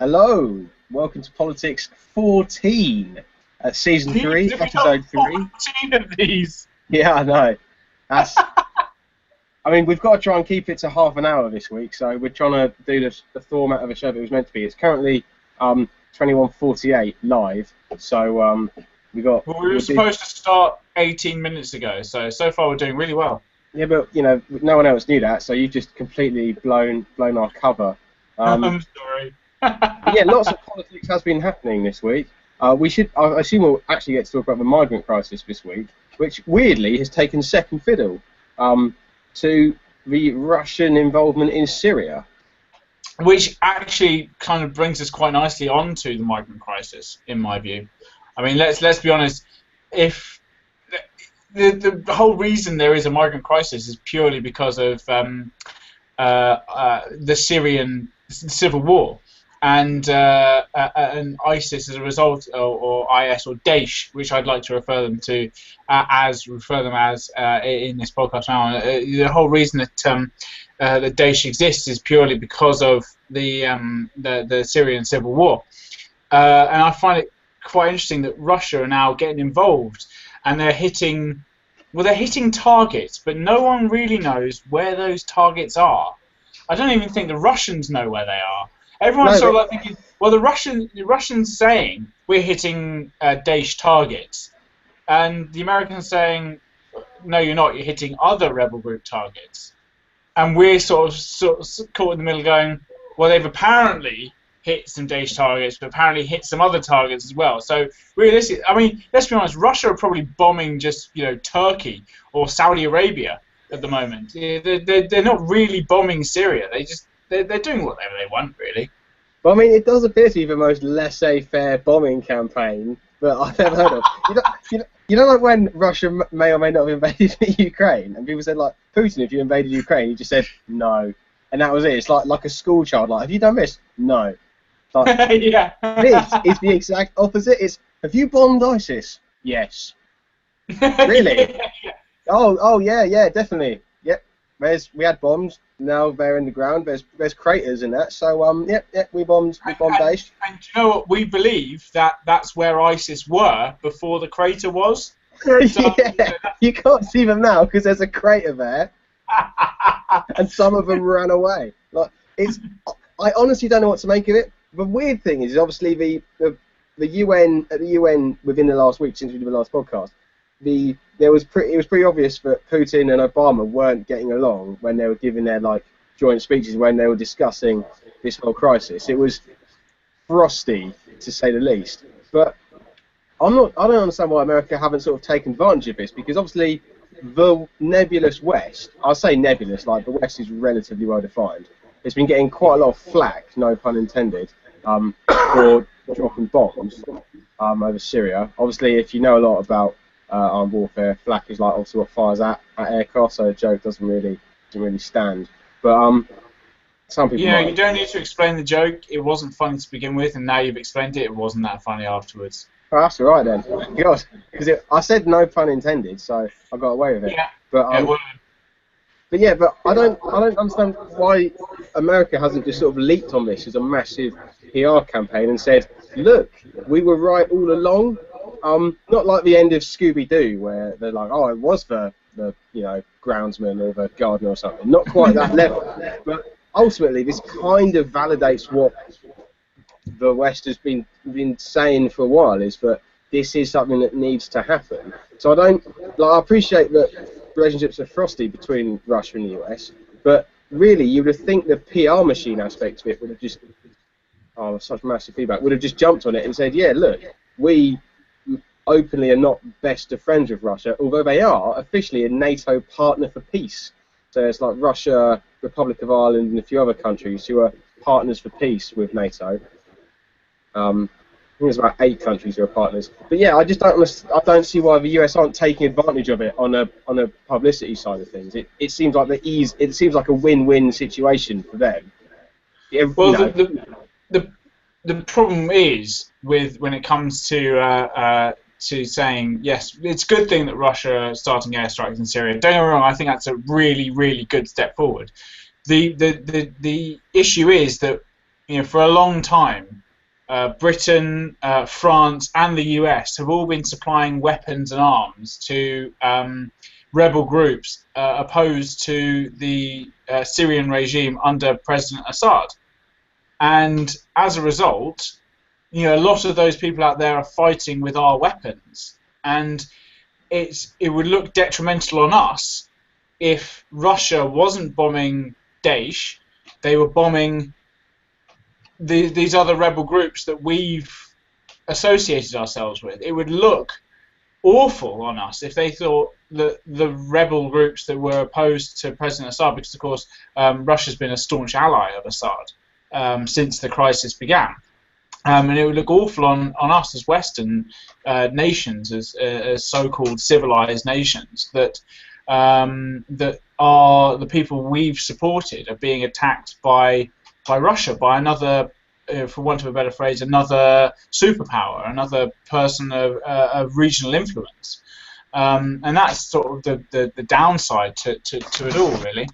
Hello, welcome to Politics 14, Season 3, Did we got Episode 3. 14 of these? Yeah, I know. I mean, we've got to try and keep it to half an hour this week, so we're trying to do the format of a show that it was meant to be. It's currently 21:48 live, so we got. Well, we were supposed to start 18 minutes ago, so far we're doing really well. Yeah, but you know, no one else knew that, so you've just completely blown our cover. I'm sorry. Yeah, lots of politics has been happening this week. I assume we'll actually get to talk about the migrant crisis this week, which weirdly has taken second fiddle to the Russian involvement in Syria. Which actually kind of brings us quite nicely onto the migrant crisis, in my view. I mean, let's be honest. If the whole reason there is a migrant crisis is purely because of the Syrian civil war. And ISIS as a result, or IS or Daesh, which I'd like to refer them as in this podcast now. The whole reason that that Daesh exists is purely because of the Syrian civil war, and I find it quite interesting that Russia are now getting involved, and they're hitting targets, but no one really knows where those targets are. I don't even think the Russians know where they are. Everyone's sort of like thinking, well, the Russians saying we're hitting Daesh targets, and the Americans saying, no, you're not. You're hitting other rebel group targets, and we're sort of caught in the middle, going, well, they've apparently hit some Daesh targets, but apparently hit some other targets as well. So realistically, I mean, let's be honest. Russia are probably bombing just Turkey or Saudi Arabia at the moment. They're not really bombing Syria. They're doing whatever they want, really. Well, I mean, it does appear to be the most laissez-faire bombing campaign that I've ever heard of. You know, like when Russia may or may not have invaded Ukraine, and people said, like, Putin, if you invaded Ukraine, he just said, no. And that was it. It's like a school child, like, have you done this? No. Like, yeah. This is the exact opposite. It's, have you bombed ISIS? Yes. Really? Yeah. Oh, yeah, definitely. Yep. We had bombs. Now they're in the ground. There's craters in that. So we bombed Daesh. And do you know what? We believe that's where ISIS were before the crater was. So, yeah, you can't see them now because there's a crater there, and some of them ran away. Like I honestly don't know what to make of it. The weird thing is obviously the UN at the UN within the last week since we did the last podcast. It was pretty obvious that Putin and Obama weren't getting along when they were giving their joint speeches when they were discussing this whole crisis. It was frosty, to say the least. But I don't understand why America haven't sort of taken advantage of this, because obviously the nebulous West, I'll say nebulous, like the West is relatively well defined. It's been getting quite a lot of flack, no pun intended, for dropping bombs over Syria. Obviously, if you know a lot about armed warfare, flak is like obviously what fires at aircraft, so a joke doesn't really stand. But some people. Yeah, you don't need to explain the joke. It wasn't funny to begin with, and now you've explained it. It wasn't that funny afterwards. Oh, that's all right then. God, because I said no pun intended, so I got away with it. Yeah. But I don't understand why America hasn't just sort of leaped on this as a massive PR campaign and said, look, we were right all along. Not like the end of Scooby-Doo where they're like, oh, it was the groundsman or the gardener or something. Not quite that level. But ultimately, this kind of validates what the West has been saying for a while, is that this is something that needs to happen. So I appreciate that relationships are frosty between Russia and the US, but really you would think the PR machine aspect of it would have just, such massive feedback, would have just jumped on it and said, yeah, look, we openly are not best of friends with Russia, although they are officially a NATO partner for peace. So it's like Russia, Republic of Ireland, and a few other countries who are partners for peace with NATO. I think there's about 8 countries who are partners. But yeah, I don't see why the US aren't taking advantage of it on a publicity side of things. It seems like it seems like a win-win situation for them. Well, the problem is when it comes to saying, yes, it's a good thing that Russia are starting airstrikes in Syria. Don't get me wrong, I think that's a really, really good step forward. The issue is that for a long time, Britain, France, and the US have all been supplying weapons and arms to rebel groups opposed to the Syrian regime under President Assad. And as a result, a lot of those people out there are fighting with our weapons, and it would look detrimental on us if Russia wasn't bombing Daesh, they were bombing these other rebel groups that we've associated ourselves with. It would look awful on us if they thought that the rebel groups that were opposed to President Assad, because of course Russia's been a staunch ally of Assad since the crisis began. And it would look awful on us as Western nations, as so-called civilized nations, that are the people we've supported are being attacked by Russia, by another, for want of a better phrase, another superpower, another person of regional influence. And that's sort of the downside to it all, really.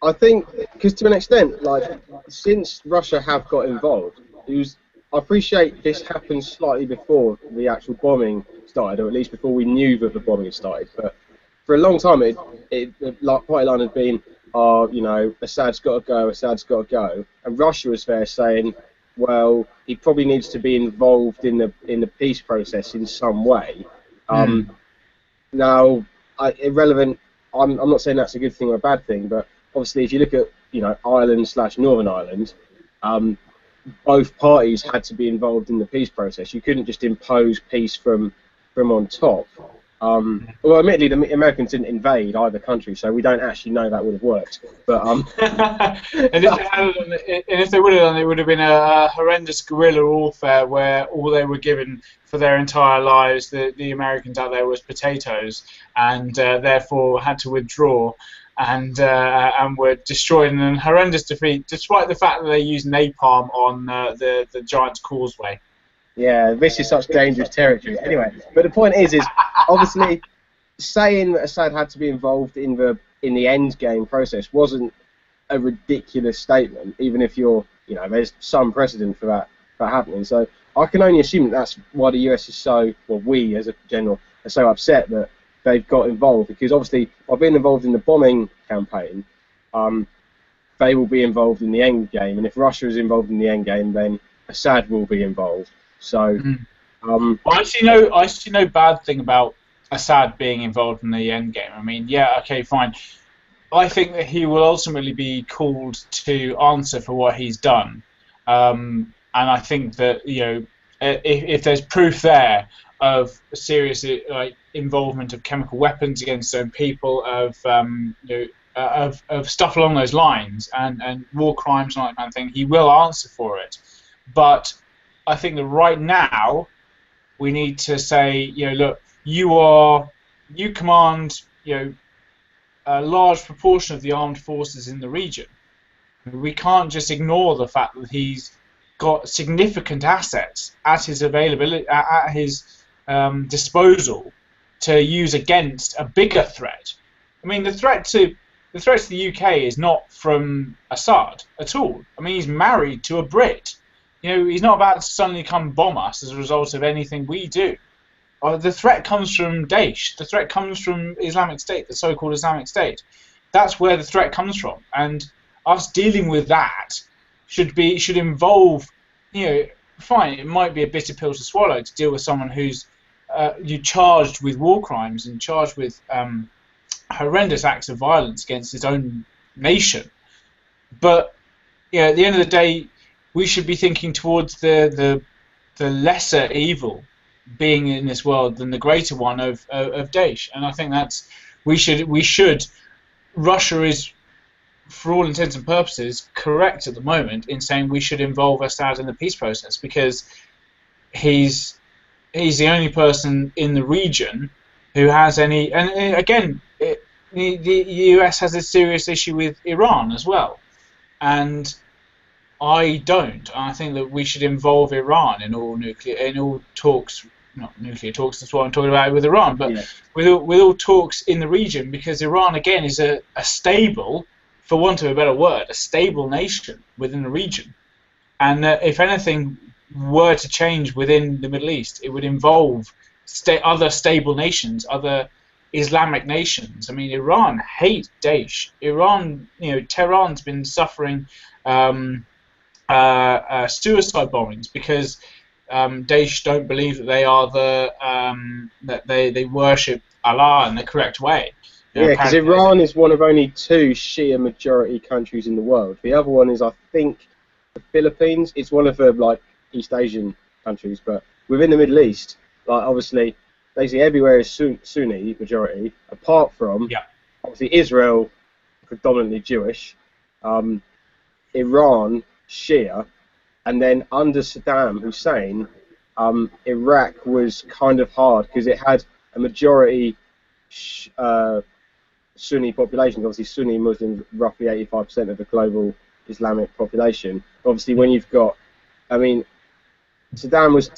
I think, because to an extent, like, since Russia have got involved, I appreciate this happened slightly before the actual bombing started, or at least before we knew that the bombing had started. But for a long time, the party line had been, Assad's got to go, Assad's got to go, and Russia was there saying, well, he probably needs to be involved in the peace process in some way. Now, irrelevant. I'm not saying that's a good thing or a bad thing, but obviously, if you look at Ireland/Northern Ireland, both parties had to be involved in the peace process. You couldn't just impose peace from on top. Well, admittedly, the Americans didn't invade either country, so we don't actually know that would have worked. But and if they would have done, it would have been a horrendous guerrilla warfare where all they were given for their entire lives, the Americans out there, was potatoes, and therefore had to withdraw. And were destroyed in a horrendous defeat, despite the fact that they used napalm on the Giant's Causeway. Yeah, this is such dangerous territory. Anyway, but the point is obviously saying that Assad had to be involved in the end game process wasn't a ridiculous statement, even if there's some precedent for that happening. So I can only assume that's why the US is we as a general are so upset that they've got involved, because obviously by being involved in the bombing campaign, they will be involved in the end game, and if Russia is involved in the end game, then Assad will be involved. So, I see no bad thing about Assad being involved in the end game. I mean, yeah, okay, fine. I think that he will ultimately be called to answer for what he's done, and I think that if there's proof there of serious involvement of chemical weapons against their own people, of stuff along those lines, and war crimes and all that kind of thing, he will answer for it. But I think that right now we need to say, look, you command, a large proportion of the armed forces in the region. We can't just ignore the fact that he's got significant assets at his disposal to use against a bigger threat. I mean, the threat to the UK is not from Assad at all. I mean, he's married to a Brit. He's not about to suddenly come bomb us as a result of anything we do. The threat comes from Daesh. The threat comes from Islamic State, the so-called Islamic State. That's where the threat comes from. And us dealing with that should involve, fine, it might be a bitter pill to swallow to deal with someone who's charged with war crimes and charged with horrendous acts of violence against his own nation. But at the end of the day, we should be thinking towards the lesser evil being in this world than the greater one of Daesh. And I think that's we should. Russia is, for all intents and purposes, correct at the moment in saying we should involve Assad in the peace process, because he's the only person in the region who has any. And again, the US has a serious issue with Iran as well, and I don't. I think that we should involve Iran in all talks, not nuclear talks. That's what I'm talking about with Iran, but with all talks in the region, because Iran again is a stable for want of a better word, a stable nation within the region. And if anything were to change within the Middle East, it would involve other stable nations, other Islamic nations. I mean, Iran hate Daesh. Iran, Tehran's been suffering suicide bombings because Daesh don't believe that they are that they worship Allah in the correct way. Yeah, because Iran is one of only 2 Shia majority countries in the world. The other one is, I think, the Philippines. It's one of the East Asian countries, but within the Middle East, obviously, basically everywhere is Sunni majority, apart from obviously Israel, predominantly Jewish, Iran, Shia, and then under Saddam Hussein, Iraq was kind of hard because it had a majority Sunni population. Obviously, Sunni Muslims, roughly 85% of the global Islamic population. Obviously, when you've got, I mean, Saddam was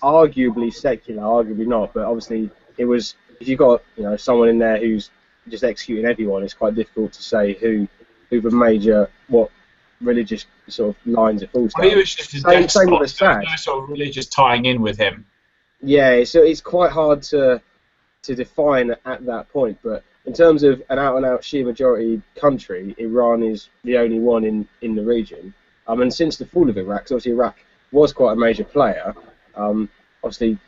arguably secular, arguably not, but obviously it was. If you've got someone in there who's just executing everyone, it's quite difficult to say who the major what religious sort of lines it falls down. He was just same with Assad. No sort of religious tying in with him. Yeah, so it's quite hard to define at that point, but in terms of an out-and-out Shia majority country, Iran is the only one in the region. And since the fall of Iraq, so obviously Iraq was quite a major player, obviously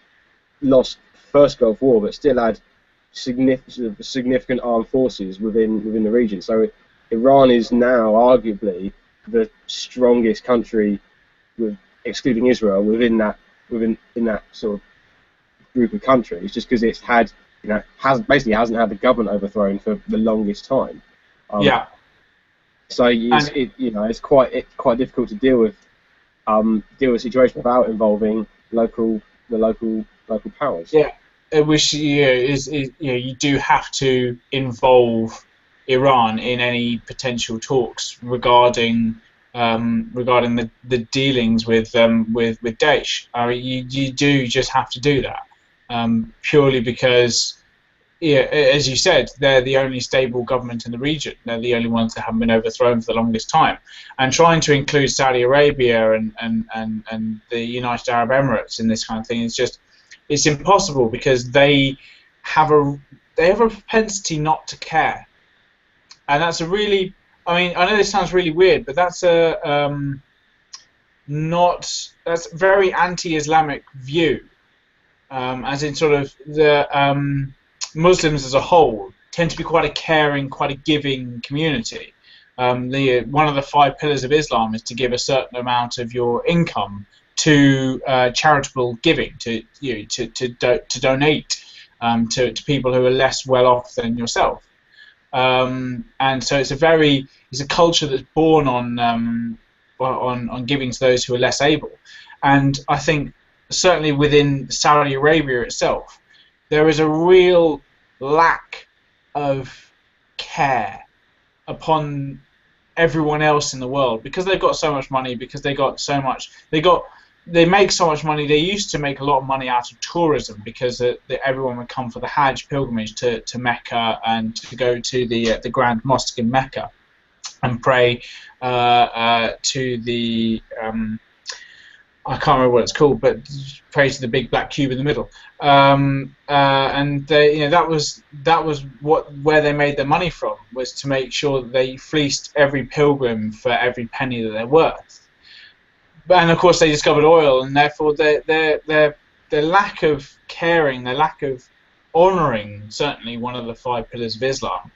lost first Gulf War, but still had significant armed forces within the region. So Iran is now arguably the strongest country, excluding Israel, within that sort of group of countries, just because it's had hasn't had the government overthrown for the longest time. So it's quite difficult to deal with a situation without involving the local powers. Yeah, which you do have to involve Iran in any potential talks regarding the dealings with Daesh. You do just have to do that. Purely because, as you said, they're the only stable government in the region. They're the only ones that haven't been overthrown for the longest time. And trying to include Saudi Arabia and the United Arab Emirates in this kind of thing it's impossible, because they have a propensity not to care. And that's I know this sounds really weird, but that's that's a very anti-Islamic view. As in sort of the Muslims as a whole tend to be quite a caring, quite a giving community. One of the 5 pillars of Islam is to give a certain amount of your income to charitable giving, to donate to people who are less well off than yourself. And so it's a culture that's born on giving to those who are less able. And I think certainly within Saudi Arabia itself, there is a real lack of care upon everyone else in the world, because they've got so much money, because they make so much money. They used to make a lot of money out of tourism, because everyone would come for the Hajj pilgrimage to Mecca and to go to the Grand Mosque in Mecca and pray to the I can't remember what it's called, but pray to the big black cube in the middle. And they, that was where they made their money from, was to make sure that they fleeced every pilgrim for every penny that they're worth. And of course, they discovered oil, and therefore their lack of caring, their lack of honouring, certainly one of the 5 pillars of Islam,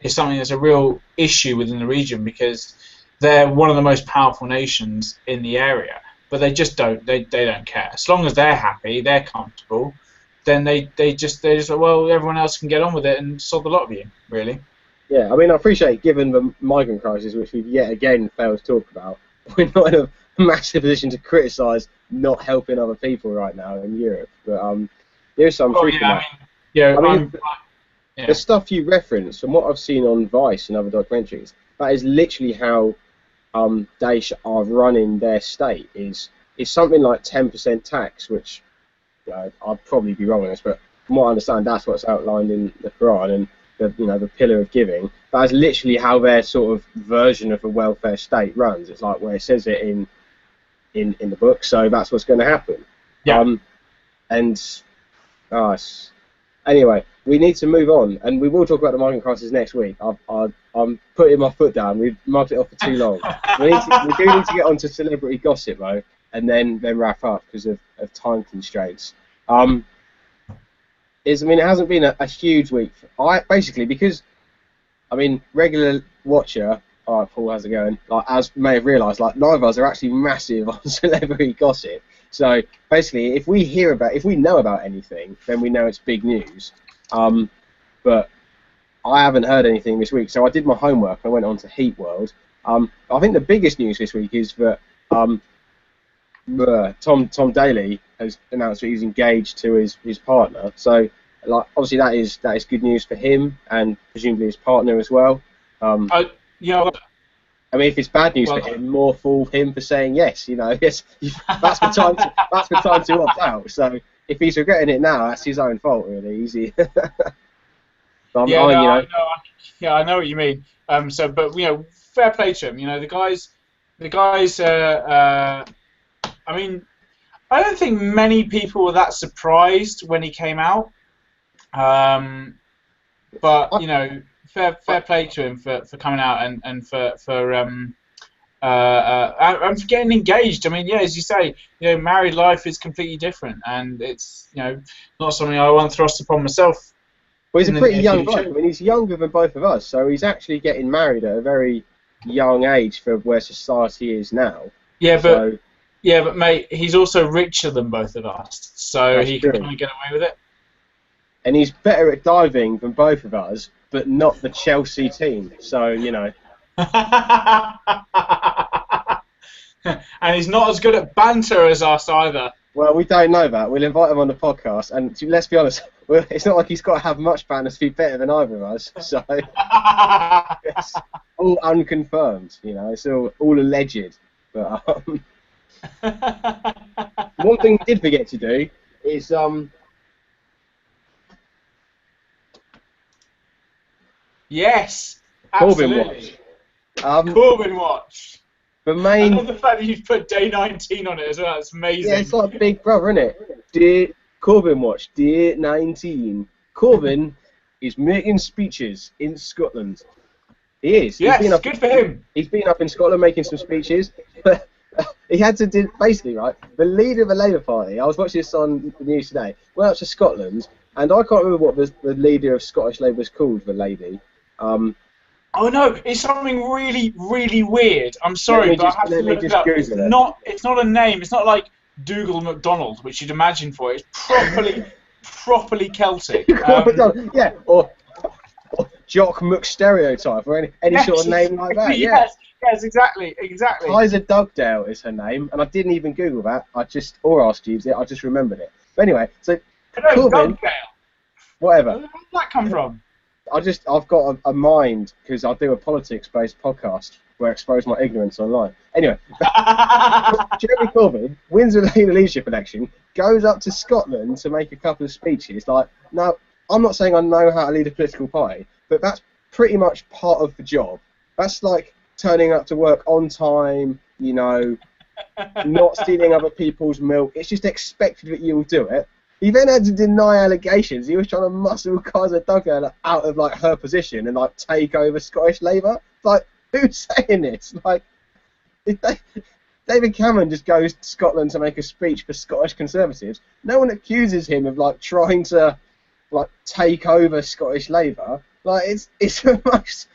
is something that's a real issue within the region, because they're one of the most powerful nations in the area. But they just don't care. As long as they're happy, they're comfortable, then they just well, everyone else can get on with it and sod the lot of you, really. Yeah, I mean, I appreciate, given the migrant crisis, which we've yet again failed to talk about, we're not in a massive position to criticise not helping other people right now in Europe. But there's some truth in that. The stuff you reference, from what I've seen on Vice and other documentaries, that is literally how Daesh are running their state. Is something like 10% tax, which I'd probably be wrong on this, but from what I understand, that's what's outlined in the Quran. And the pillar of giving. That is literally how their sort of version of a welfare state runs. It's like where it says it in the book, so that's what's going to happen. Yeah. And anyway, we need to move on, and we will talk about the migrant crisis next week. I'm putting my foot down. We've mugged it off for too long. We do need to get on to celebrity gossip though, and then wrap up because of time constraints. It hasn't been a huge week. Because regular watcher. All right, Paul, how's it going? Like, as you may have realised, like neither of us are actually massive on celebrity gossip. So basically, if we know about anything, then we know it's big news. But I haven't heard anything this week, so I did my homework. I went on to Heat World. I think the biggest news this week is that Tom Daley has announced that he's engaged to his partner. So, like, obviously that is good news for him and presumably his partner as well. If it's bad news for him, more fool him for saying yes. Yes, that's the time to opt out. So if he's regretting it now, that's his own fault, really. Easy. I know what you mean. Fair play to him. The guys. I don't think many people were that surprised when he came out. Fair play to him for coming out and for getting engaged. As you say, married life is completely different, and it's not something I want thrust upon myself. Well, he's a pretty young bloke. He's younger than both of us, so he's actually getting married at a very young age for where society is now. Yeah, but mate, he's also richer than both of us, so he can kind of get away with it. And he's better at diving than both of us, but not the Chelsea team. So, And he's not as good at banter as us either. Well, we don't know that. We'll invite him on the podcast, and let's be honest, it's not like he's got to have much banter to be better than either of us. So it's all unconfirmed. It's all alleged. But one thing we did forget to do is yes, absolutely. Corbyn watch. I love the fact that you've put day 19 on it as well. It's amazing. Yeah, it's like Big Brother, isn't it? Dear Corbyn watch, day 19. Corbyn is making speeches in Scotland. He is. Yes, good for him. He's been up in Scotland making some speeches, but he had to do, basically, right, the leader of the Labour Party, I was watching this on the news today, went up to Scotland, and I can't remember what the leader of Scottish Labour is called, the lady. Oh no, it's something really, really weird. I'm sorry, but I have to look it up. It's not a name. It's not like Dougal MacDonald, which you'd imagine for it. It's properly Celtic. Yeah, or Jock McStereotype, or any sort of name like that. Yes, exactly. Liza Dugdale is her name, and I didn't even Google that. Or ask Jeeves it. I just remembered it. But anyway, so Corbyn, whatever. Where did that come from? I've got a mind because I do a politics-based podcast where I expose my ignorance online. Anyway, Jeremy Corbyn wins a leadership election, goes up to Scotland to make a couple of speeches. Like, now, I'm not saying I know how to lead a political party, but that's pretty much part of the job. That's like turning up to work on time, not stealing other people's milk. It's just expected that you will do it. He then had to deny allegations. He was trying to muscle Kaiser Dugdale out of her position and take over Scottish Labour. Like, who's saying this? Like, David Cameron just goes to Scotland to make a speech for Scottish Conservatives. No one accuses him of trying to take over Scottish Labour. It's the most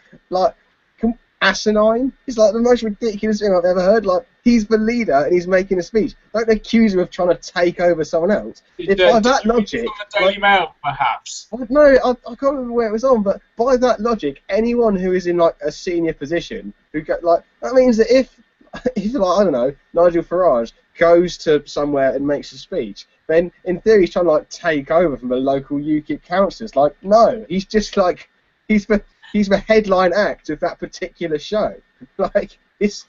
asinine. It's the most ridiculous thing I've ever heard. He's the leader and he's making a speech. Don't accuse him of trying to take over someone else. If by that logic, Daily Mail, perhaps. No, I can't remember where it was on, but by that logic, anyone who is in a senior position that means that if I don't know, Nigel Farage goes to somewhere and makes a speech, then in theory he's trying to take over from the local UKIP councillors. No, he's just he's the headline act of that particular show. It's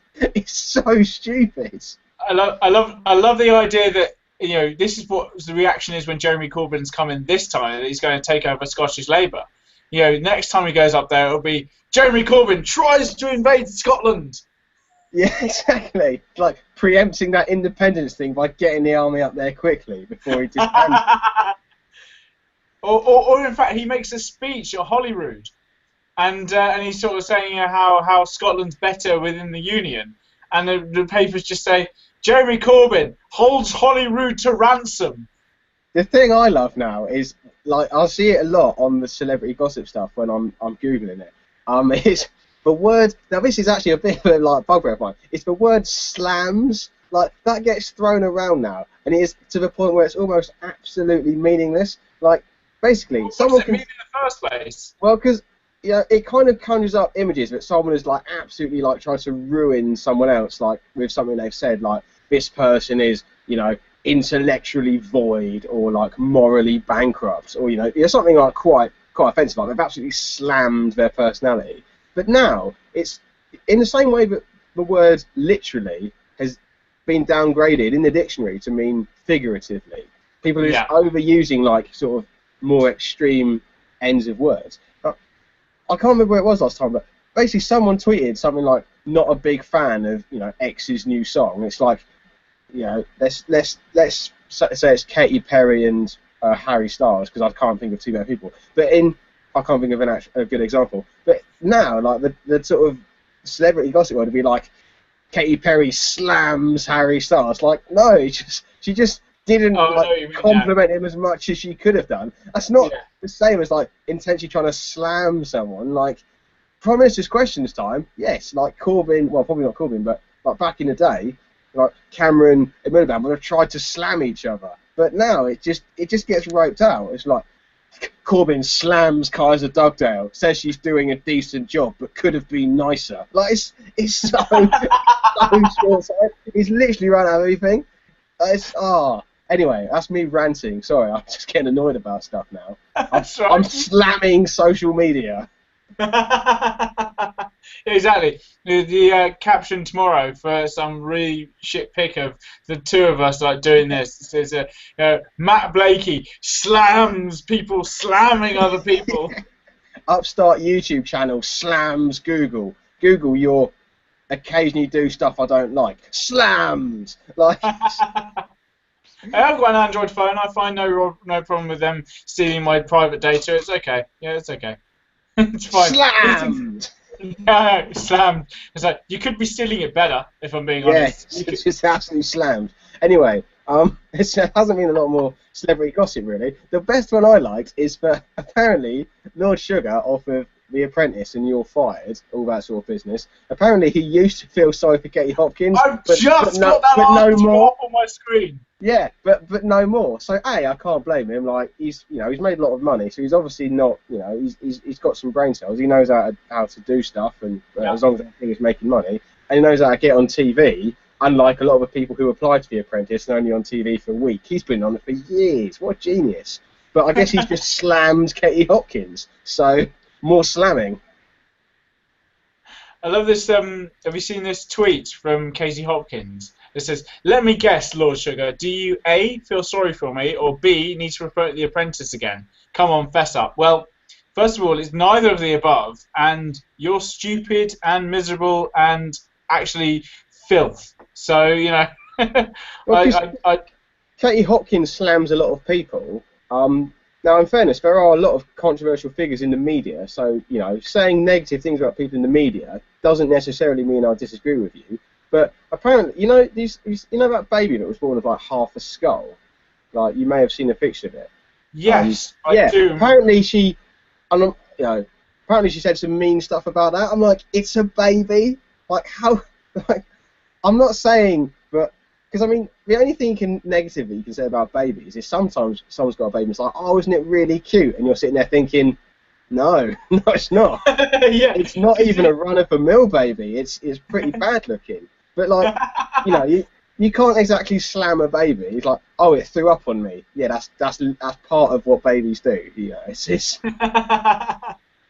so stupid. I love the idea that this is what the reaction is when Jeremy Corbyn's coming this time, that he's going to take over Scottish Labour. next time he goes up there, it'll be Jeremy Corbyn tries to invade Scotland. Yeah, exactly. Like preempting that independence thing by getting the army up there quickly before he disbands. or in fact, he makes a speech at Holyrood, and he's sort of saying how Scotland's better within the Union, and the papers just say Jeremy Corbyn holds Holyrood to ransom. The thing I love now is, like, I'll see it a lot on the celebrity gossip stuff when I'm googling it. It's the word. Now this is actually a bit of a like bugbear of mine. It's the word slams. Like that gets thrown around now, and it is to the point where it's almost absolutely meaningless. Like basically, What someone does it can. mean in the first place? Well, because it kind of conjures up images that someone has like absolutely like tried to ruin someone else, like with something they've said, like this person is intellectually void or like morally bankrupt, or something like quite offensive, like they've absolutely slammed their personality. But now it's in the same way that the word literally has been downgraded in the dictionary to mean figuratively. People are just overusing like sort of more extreme ends of words. I can't remember where it was last time, but basically someone tweeted something like, "Not a big fan of X's new song." It's like, let's say it's Katy Perry and Harry Styles, because I can't think of two better people. But I can't think of a good example. But now, like the sort of celebrity gossip world would be like, Katy Perry slams Harry Styles. Like, no, she just didn't compliment him as much as she could have done. That's not the same as like intentionally trying to slam someone. Like Prime Minister's Questions time, yes, like Corbyn, well probably not Corbyn, but like back in the day, like Cameron and Miliband would have tried to slam each other. But now it just gets roped out. It's like Corbyn slams Kaiser Dugdale, says she's doing a decent job but could have been nicer. Like it's so so short-sighted. He's literally run out of everything. Anyway, that's me ranting. Sorry, I'm just getting annoyed about stuff now. That's right. I'm slamming social media. Exactly. The caption tomorrow for some really shit pic of the two of us like doing this. It says, Matt Blakey slams people slamming other people. Upstart YouTube channel slams Google. Google, you'll occasionally do stuff I don't like. Slams! Like... I've got an Android phone. I find no problem with them stealing my private data. It's okay. Yeah, it's okay. It's fine. Slammed! No, slammed. It's like, you could be stealing it better, if I'm being honest. Yes, it's just absolutely slammed. Anyway, it hasn't been a lot more celebrity gossip, really. The best one I liked is that apparently Lord Sugar off of The Apprentice and You're Fired, all that sort of business. Apparently he used to feel sorry for Katie Hopkins. I've just got that no more up on my screen. Yeah, but no more. So I can't blame him. Like he's made a lot of money, so he's obviously not he's got some brain cells. He knows how to do stuff, and as long as that thing is making money, and he knows how to get on TV. Unlike a lot of the people who applied to The Apprentice and only on TV for a week, he's been on it for years. What a genius! But I guess he's just slammed Katie Hopkins. So more slamming. I love this. Have you seen this tweet from Katie Hopkins? It says, "Let me guess, Lord Sugar, do you A, feel sorry for me, or B, need to refer to The Apprentice again? Come on, fess up." Well, first of all, it's neither of the above, and you're stupid and miserable and actually filth. So, Katie Hopkins slams a lot of people. Now, in fairness, there are a lot of controversial figures in the media, so, saying negative things about people in the media doesn't necessarily mean I disagree with you. But apparently, that baby that was born with like half a skull? Like, you may have seen a picture of it. Yes, I do. Apparently she said some mean stuff about that. I'm like, it's a baby? Like, how? Like, I'm not saying, but... Because, the only thing negatively you can say about babies is sometimes someone's got a baby and it's like, oh, isn't it really cute? And you're sitting there thinking, no, it's not. Yeah. It's not even a run-of-the-mill baby. It's pretty bad looking. But, like, you can't exactly slam a baby. It's like, oh, it threw up on me. Yeah, that's part of what babies do.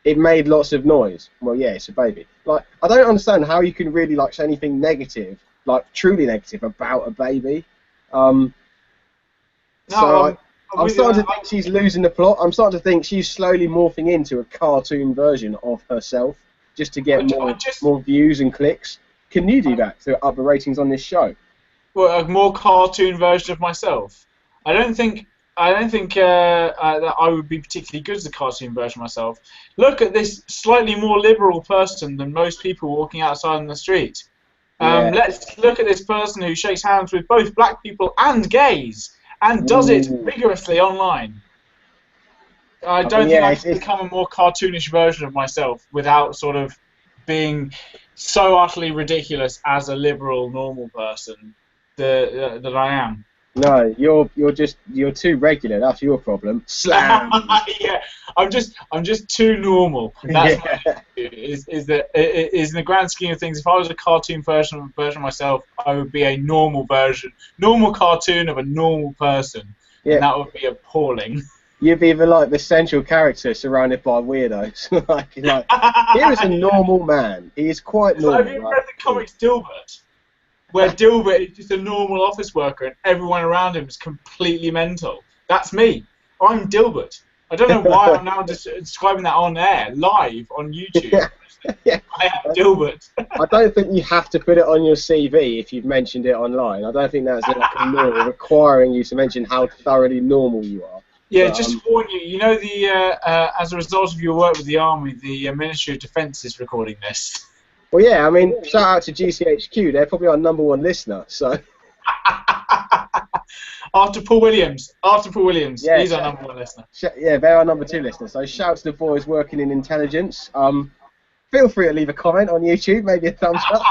It made lots of noise. Well, yeah, it's a baby. Like, I don't understand how you can really, like, say anything negative, like, truly negative about a baby. I'm I'm starting to think she's losing the plot. I'm starting to think she's slowly morphing into a cartoon version of herself, just to get more views and clicks. Can you do that to up the ratings on this show? Well, a more cartoon version of myself. I don't think. That I would be particularly good as a cartoon version of myself. Look at this slightly more liberal person than most people walking outside on the street. Yeah. Let's look at this person who shakes hands with both black people and gays and does it vigorously online. I don't think I can become a more cartoonish version of myself without sort of being so utterly ridiculous as a liberal, normal person that I am. No, you're too regular. That's your problem. Slam. Yeah, I'm just too normal. That's my issue, is that in the grand scheme of things, if I was a cartoon version of myself, I would be a normal cartoon of a normal person, and that would be appalling. You'd be the central character surrounded by weirdos. like here is a normal man. He is quite normal. Have you read the comics Dilbert? Where Dilbert is just a normal office worker and everyone around him is completely mental. That's me. I'm Dilbert. I don't know why I'm now describing that on air, live, on YouTube. I am Dilbert. I don't think you have to put it on your CV if you've mentioned it online. I don't think that's a law requiring you to mention how thoroughly normal you are. Yeah, but, just to warn you, you know, as a result of your work with the Army, the Ministry of Defence is recording this. Well, yeah, I mean, shout out to GCHQ. They're probably our #1 listener, so... After Paul Williams, yeah, he's our #1 listener. Yeah, they're our #2 listener, so shout out to the boys working in intelligence. Feel free to leave a comment on YouTube, maybe a thumbs up.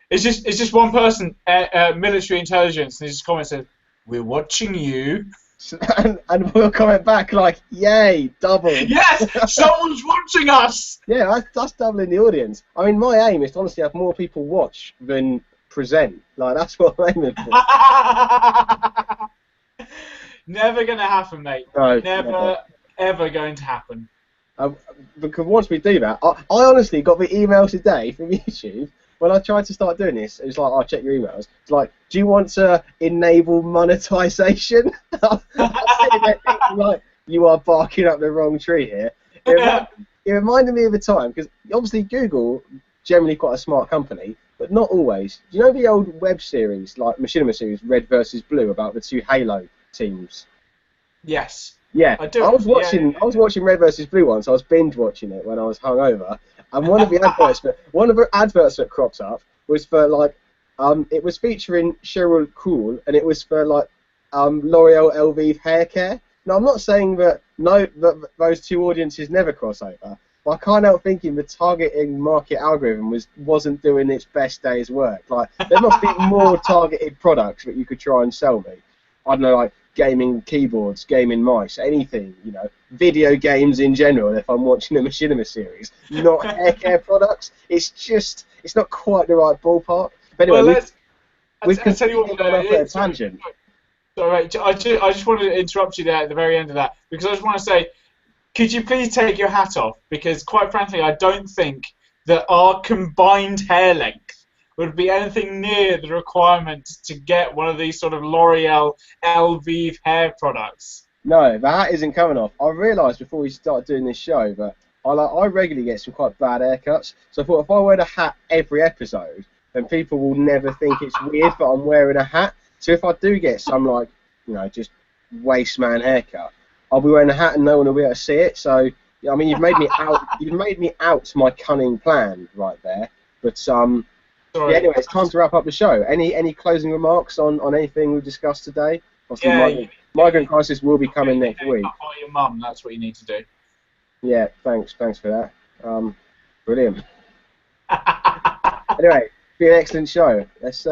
It's just one person, military intelligence, and he just comments says, "We're watching you." And we'll comment back like, yay, double. Yes, someone's watching us. Yeah, that's doubling the audience. I mean, my aim is to honestly have more people watch than present. Like, that's what I'm aiming for. Never going to happen, mate. No, never, ever going to happen. Because once we do that, I honestly got the email today from YouTube. When I tried to start doing this, it was like, check your emails. It's like, do you want to enable monetization? I'm sitting there thinking, like, you are barking up the wrong tree here. It reminded me of a time, because obviously Google, generally quite a smart company, but not always. Do you know the old web series, like Machinima series, Red versus Blue, about the 2 Halo teams? Yes. Yeah, I was watching Red versus Blue once. I was binge watching it when I was hungover, and one of the adverts that cropped up was for it was featuring Cheryl Cool, and it was for L'Oreal LV hair care. Now I'm not saying that those two audiences never cross over, but I can't help thinking the targeting market algorithm wasn't doing its best day's work. Like, there must be more targeted products that you could try and sell me. I don't know, like gaming keyboards, gaming mice, anything, you know, video games in general. If I'm watching a Machinima series, not hair care products, it's not quite the right ballpark. But anyway, we've continued on a tangent. Sorry, I just wanted to interrupt you there at the very end of that, because I just want to say, could you please take your hat off? Because quite frankly, I don't think that our combined hair length would be anything near the requirement to get one of these sort of L'Oreal LV hair products. No, the hat isn't coming off. I realised before we started doing this show that I regularly get some quite bad haircuts. So I thought if I wear a hat every episode, then people will never think it's weird that I'm wearing a hat. So if I do get some just waste man haircut, I'll be wearing a hat and no one will be able to see it. So I mean, you've made me out. You've made me out my cunning plan right there. But Sorry. Yeah, anyway, it's time to wrap up the show. Any closing remarks on anything we discussed today? Obviously, migrant crisis will be coming next week. By your mum, that's what you need to do. Yeah, thanks for that. Brilliant. Anyway, be an excellent show. Let's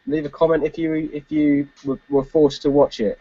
leave a comment if you were forced to watch it.